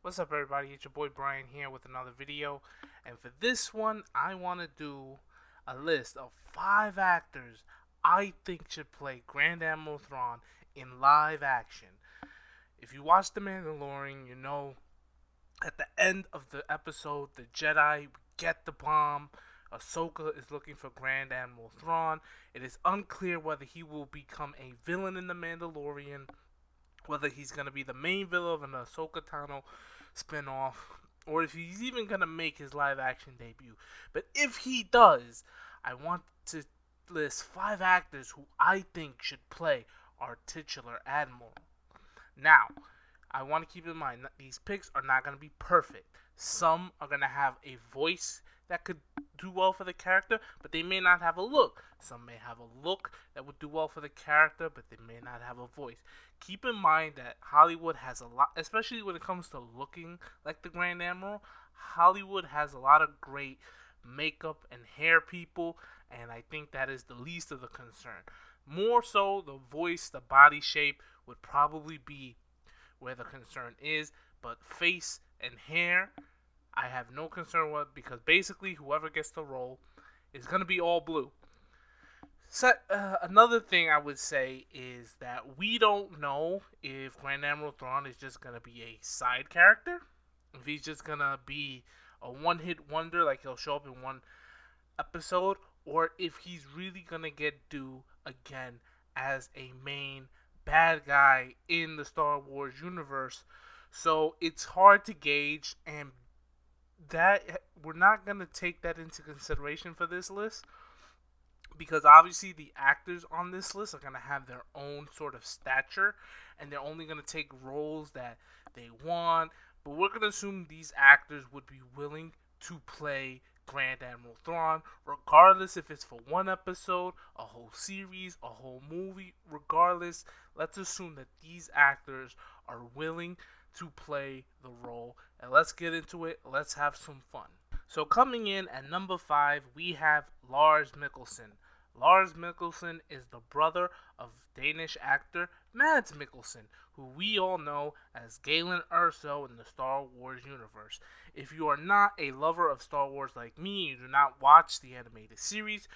What's up, everybody? It's your boy Brian here with another video. And for this one, I want to do a list of 5 actors I think should play Grand Admiral Thrawn in live action. If you watch The Mandalorian, you know at the end of the episode, the Jedi get the bomb. Ahsoka is looking for Grand Admiral Thrawn. It is unclear whether he will become a villain in The Mandalorian, whether he's going to be the main villain of an Ahsoka Tano spinoff, or if he's even going to make his live action debut. But if he does, I want to list 5 actors who I think should play our titular Admiral. Now, I want to keep in mind that these picks are not going to be perfect. Some are going to have a voice that could do well for the character, but they may not have a look. Some may have a look that would do well for the character, but they may not have a voice. Keep in mind that Hollywood has a lot, especially when it comes to looking like the Grand Admiral, Hollywood has a lot of great makeup and hair people, and I think that is the least of the concern. More so, the voice, the body shape would probably be where the concern is, but face and hair, I have no concern with, because basically whoever gets the role is going to be all blue. So, another thing I would say is that we don't know if Grand Admiral Thrawn is just going to be a side character, if he's just going to be a one-hit wonder, like he'll show up in one episode, or if he's really going to get due again as a main bad guy in the Star Wars universe. So it's hard to gauge, and that we're not going to take that into consideration for this list, because obviously the actors on this list are going to have their own sort of stature, and they're only going to take roles that they want. But we're going to assume these actors would be willing to play Grand Admiral Thrawn, regardless if it's for one episode, a whole series, a whole movie. Regardless, let's assume that these actors are willing to play the role, and let's get into it. Let's have some fun. So coming in at number 5, we have Lars Mikelson. Lars Mikelson is the brother of Danish actor Mads Mikkelsen, who we all know as Galen Erso in the Star Wars universe. If you are not a lover of Star Wars like me, you do not watch the animated series,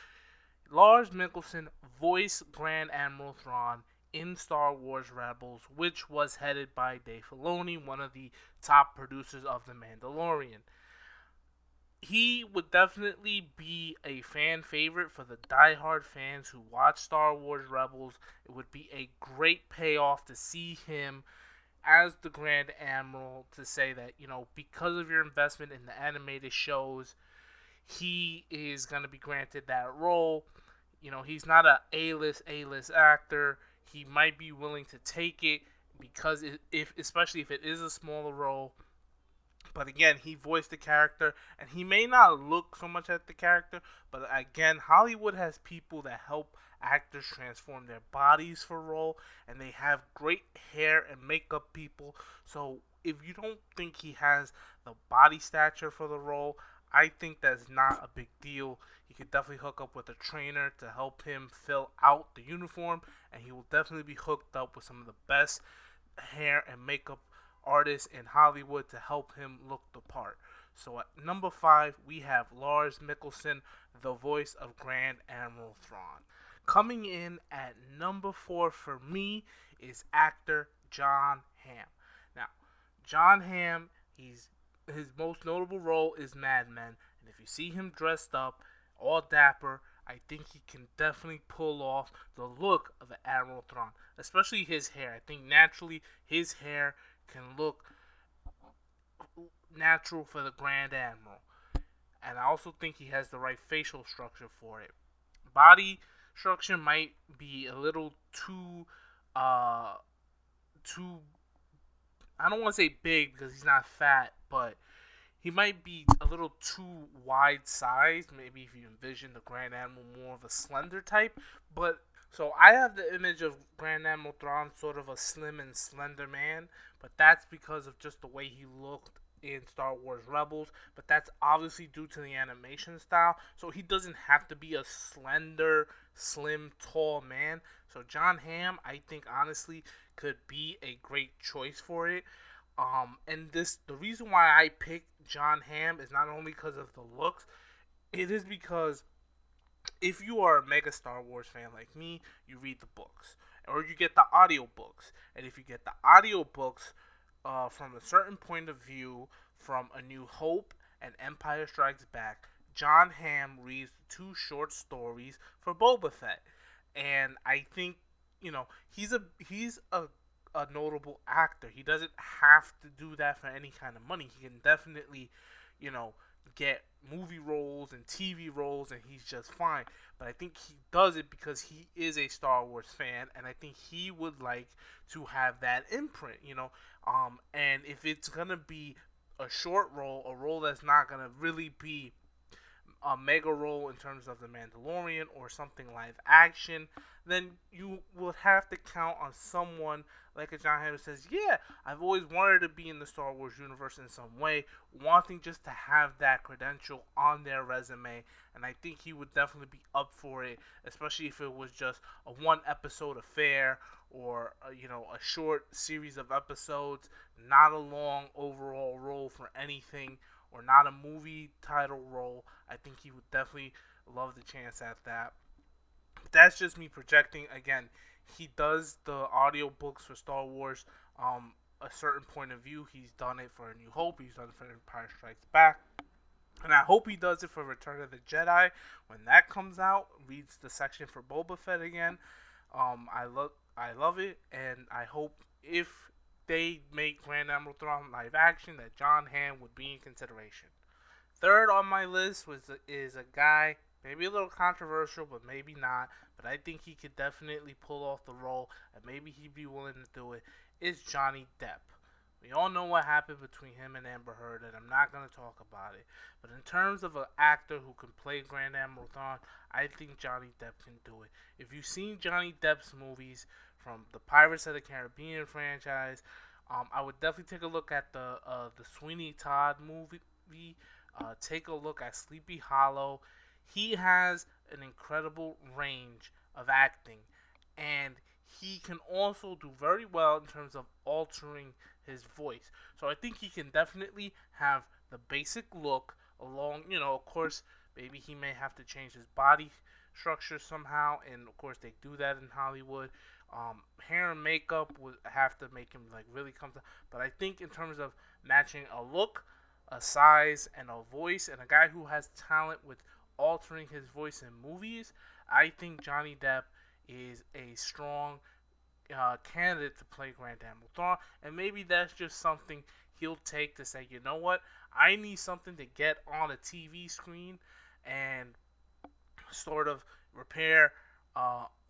Lars Mikelsen voiced Grand Admiral Thrawn in Star Wars Rebels, which was headed by Dave Filoni, one of the top producers of The Mandalorian. He would definitely be a fan favorite for the diehard fans who watch Star Wars Rebels. It would be a great payoff to see him as the Grand Admiral, to say that, because of your investment in the animated shows, he is going to be granted that role. He's not a A-list actor. He might be willing to take it, because especially if it is a smaller role. But again, he voiced the character, and he may not look so much at the character, but again, Hollywood has people that help actors transform their bodies for role, and they have great hair and makeup people. So if you don't think he has the body stature for the role, I think that's not a big deal. He could definitely hook up with a trainer to help him fill out the uniform, and he will definitely be hooked up with some of the best hair and makeup artists in Hollywood to help him look the part. So at number 5, we have Lars Mikelson, the voice of Grand Admiral Thrawn. Coming in at number 4 for me is actor Jon Hamm. Now, Jon Hamm, his most notable role is Mad Men, and if you see him dressed up, all dapper, I think he can definitely pull off the look of the Admiral Thrawn, especially his hair. I think naturally his hair can look natural for the Grand Admiral, and I also think he has the right facial structure for it. Body structure might be a little too I don't want to say big, because he's not fat, but he might be a little too wide sized. Maybe if you envision the Grand Admiral more of a slender type. But so I have the image of Grand Admiral Thrawn sort of a slim and slender man, but that's because of just the way he looked in Star Wars Rebels. But that's obviously due to the animation style. So he doesn't have to be a slender, slim, tall man. So Jon Hamm, I think honestly, could be a great choice for it. And the reason why I picked Jon Hamm is not only because of the looks, it is because if you are a mega Star Wars fan like me, you read the books or you get the audio books. And if you get the audio books from a certain point of view, from A New Hope and Empire Strikes Back, Jon Hamm reads two short stories for Boba Fett, and I think he's a notable actor. He doesn't have to do that for any kind of money. He can definitely, you know, get movie roles and TV roles, and he's just fine. But I think he does it because he is a Star Wars fan, and I think he would like to have that imprint, And if it's gonna be a short role, a role that's not gonna really be a mega role in terms of the Mandalorian or something live action, then you will have to count on someone like a Jon Hamm who says, "Yeah, I've always wanted to be in the Star Wars universe in some way," wanting just to have that credential on their resume. And I think he would definitely be up for it, especially if it was just a one episode affair or a short series of episodes, not a long overall role for anything, or not a movie title role. I think he would definitely love the chance at that. But that's just me projecting. Again, he does the audiobooks for Star Wars a certain point of view. He's done it for A New Hope. He's done it for Empire Strikes Back. And I hope he does it for Return of the Jedi when that comes out. Reads the section for Boba Fett again. I love it, and I hope if they make Grand Admiral Thrawn live action, that Jon Hamm would be in consideration. Third on my list is a guy, maybe a little controversial, but maybe not. But I think he could definitely pull off the role, and maybe he'd be willing to do it. Is Johnny Depp. We all know what happened between him and Amber Heard, and I'm not going to talk about it. But in terms of an actor who can play Grand Admiral Thrawn, I think Johnny Depp can do it. If you've seen Johnny Depp's movies from the Pirates of the Caribbean franchise, I would definitely take a look at the Sweeney Todd movie. Take a look at Sleepy Hollow. He has an incredible range of acting, and he can also do very well in terms of altering his voice. So I think he can definitely have the basic look along, of course, maybe he may have to change his body structure somehow, and of course they do that in Hollywood. Hair and makeup would have to make him like really comfortable, but I think in terms of matching a look, a size, and a voice, and a guy who has talent with altering his voice in movies, I think Johnny Depp is a strong candidate to play Grand Admiral Thrawn, and maybe that's just something he'll take to say, you know what, I need something to get on a TV screen and sort of repair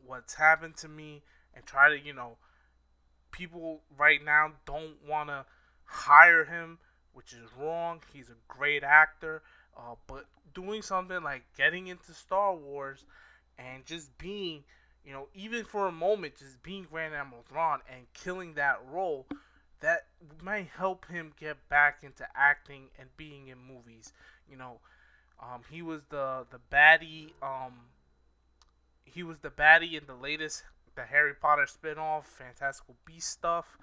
what's happened to me, and try to, people right now don't want to hire him, which is wrong. He's a great actor, but doing something like getting into Star Wars and just being, even for a moment, just being Grand Admiral Thrawn and killing that role, that might help him get back into acting and being in movies. He was the baddie. He was the baddie in the latest the Harry Potter spinoff, Fantastical Beasts stuff,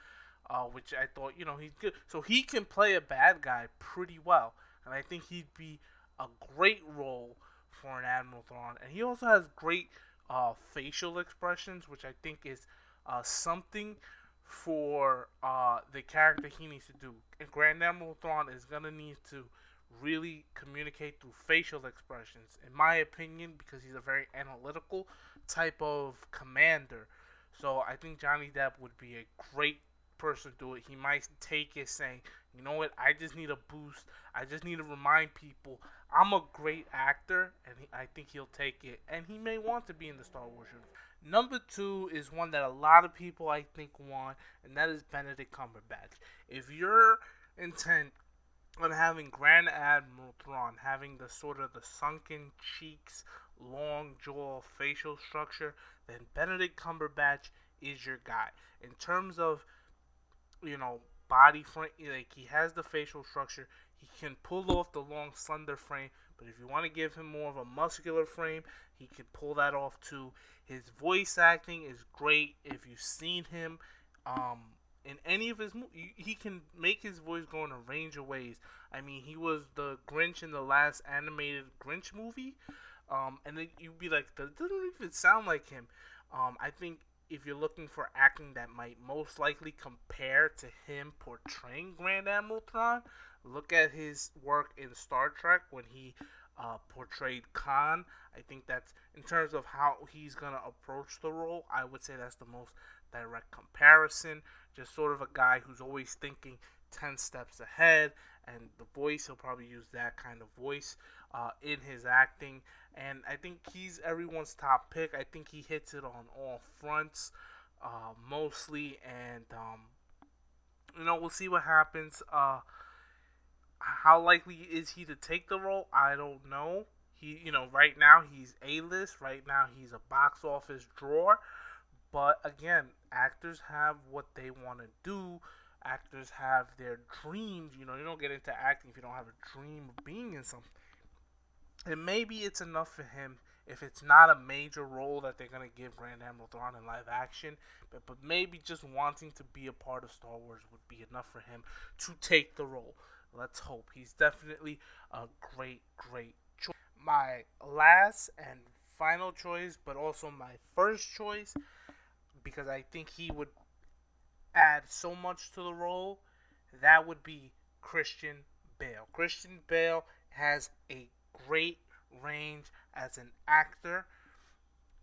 which I thought, he's good. So he can play a bad guy pretty well, and I think he'd be a great role for an Admiral Thrawn. And he also has great facial expressions, which I think is something for the character he needs to do. And Grand Admiral Thrawn is gonna need to really communicate through facial expressions, in my opinion, because he's a very analytical type of commander. So I think Johnny Depp would be a great person to do it. He might take it saying, you know what, I just need a boost. I just need to remind people I'm a great actor, and I think he'll take it. And he may want to be in the Star Wars universe. Number 2 is one that a lot of people I think want, and that is Benedict Cumberbatch. If your intent on having Grand Admiral Thrawn having the sort of the sunken cheeks, long jaw, facial structure, then Benedict Cumberbatch is your guy. In terms of, body frame, like he has the facial structure, he can pull off the long, slender frame. But if you want to give him more of a muscular frame, he can pull that off too. His voice acting is great. If you've seen him in any of his movies. He can make his voice go in a range of ways. I mean, he was the Grinch in the last animated Grinch movie, and then you'd be like, that doesn't even sound like him. I think if you're looking for acting that might most likely compare to him portraying Grand Admiral Thrawn, look at his work in Star Trek when he portrayed Khan. I think that's, in terms of how he's gonna approach the role, I would say that's the most direct comparison. Just sort of a guy who's always thinking 10 steps ahead, and the voice, he'll probably use that kind of voice in his acting. And I think he's everyone's top pick. I think he hits it on all fronts, mostly, and we'll see what happens. How likely is he to take the role? I don't know. Right now he's A-list. Right now he's a box office drawer. But again, actors have what they want to do. Actors have their dreams. You don't get into acting if you don't have a dream of being in something. And maybe it's enough for him if it's not a major role that they're going to give Grand Admiral Thrawn in live action. But maybe just wanting to be a part of Star Wars would be enough for him to take the role. Let's hope. He's definitely a great, great choice. My last and final choice, but also my first choice, because I think he would add so much to the role, that would be Christian Bale. Christian Bale has a great range as an actor.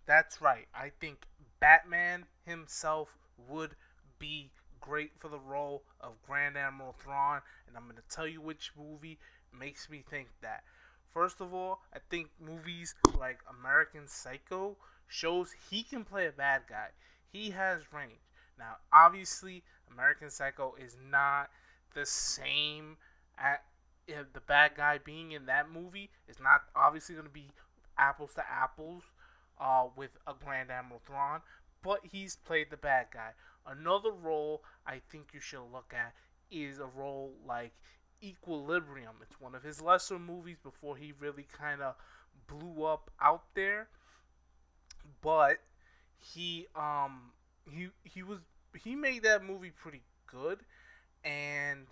That's right. I think Batman himself would be great for the role of Grand Admiral Thrawn, and I'm going to tell you which movie makes me think that. First of all, I think movies like American Psycho shows he can play a bad guy. He has range. Now, obviously, American Psycho is not the same at the bad guy being in that movie is not obviously going to be apples to apples with a Grand Admiral Thrawn, but he's played the bad guy. Another role I think you should look at is a role like Equilibrium. It's one of his lesser movies before he really kind of blew up out there, but he made that movie pretty good, and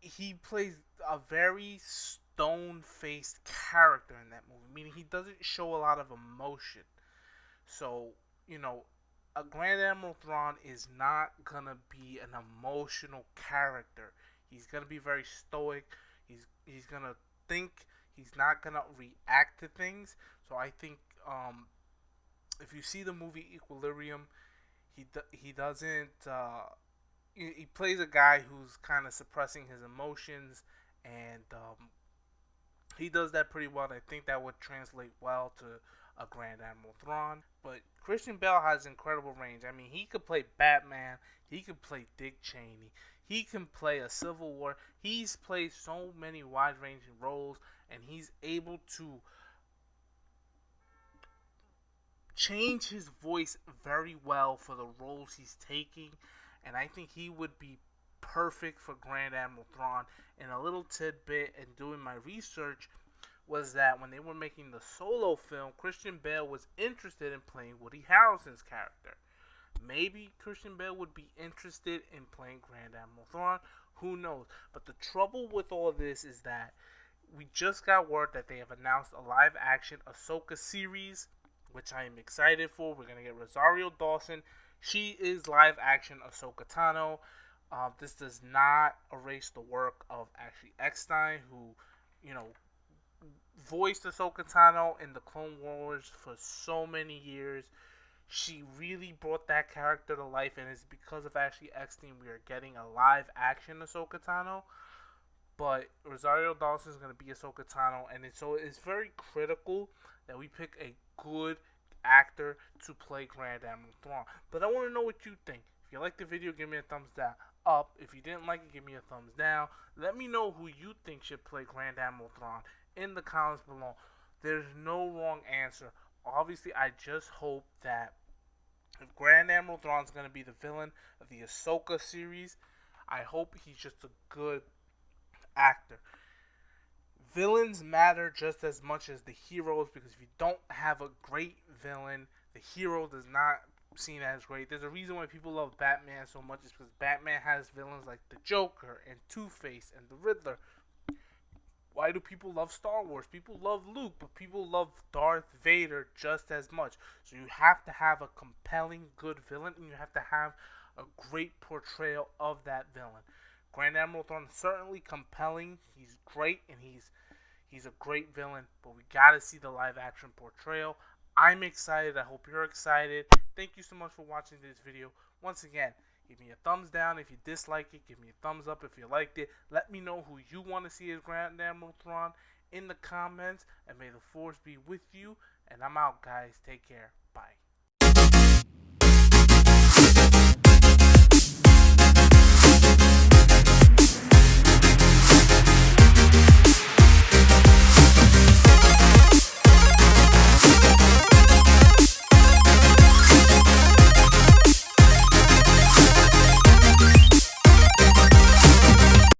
he plays a very stone-faced character in that movie, meaning he doesn't show a lot of emotion. So, a Grand Admiral Thrawn is not gonna be an emotional character. He's gonna be very stoic. He's gonna think. He's not gonna react to things. So I think if you see the movie Equilibrium, he doesn't. He plays a guy who's kind of suppressing his emotions, and he does that pretty well. And I think that would translate well to a Grand Admiral Thrawn. But Christian Bale has incredible range. I mean, he could play Batman. He could play Dick Cheney. He can play a Civil War. He's played so many wide-ranging roles, and he's able to change his voice very well for the roles he's taking. And I think he would be perfect for Grand Admiral Thrawn. And a little tidbit in doing my research was that when they were making the Solo film, Christian Bale was interested in playing Woody Harrelson's character. Maybe Christian Bale would be interested in playing Grand Admiral Thrawn. Who knows? But the trouble with all this is that we just got word that they have announced a live-action Ahsoka series, which I am excited for. We're going to get Rosario Dawson. She is live-action Ahsoka Tano. This does not erase the work of Ashley Eckstein, who, voiced Ahsoka Tano in the Clone Wars for so many years. She really brought that character to life, and it's because of Ashley Eckstein we are getting a live-action Ahsoka Tano. But Rosario Dawson is going to be Ahsoka Tano, and so it's very critical that we pick a good actor to play Grand Admiral Thrawn. But I want to know what you think. If you liked the video, give me a thumbs down up. If you didn't like it, give me a thumbs down. Let me know who you think should play Grand Admiral Thrawn in the comments below. There's no wrong answer. Obviously, I just hope that if Grand Admiral Thrawn's going to be the villain of the Ahsoka series, I hope he's just a good actor. Villains matter just as much as the heroes, because if you don't have a great villain, the hero does not seen as great. There's a reason why people love Batman so much. Is because Batman has villains like the Joker and Two-Face and the Riddler. Why do people love Star Wars? People love Luke, but people love Darth Vader just as much. So you have to have a compelling, good villain, and you have to have a great portrayal of that villain. Grand Admiral Thrawn is certainly compelling. He's great, and he's a great villain, but we gotta see the live action portrayal. I'm excited. I hope you're excited. Thank you so much for watching this video. Once again, give me a thumbs down if you dislike it. Give me a thumbs up if you liked it. Let me know who you want to see as Grand Admiral Thrawn in the comments. And may the force be with you. And I'm out, guys. Take care. Bye.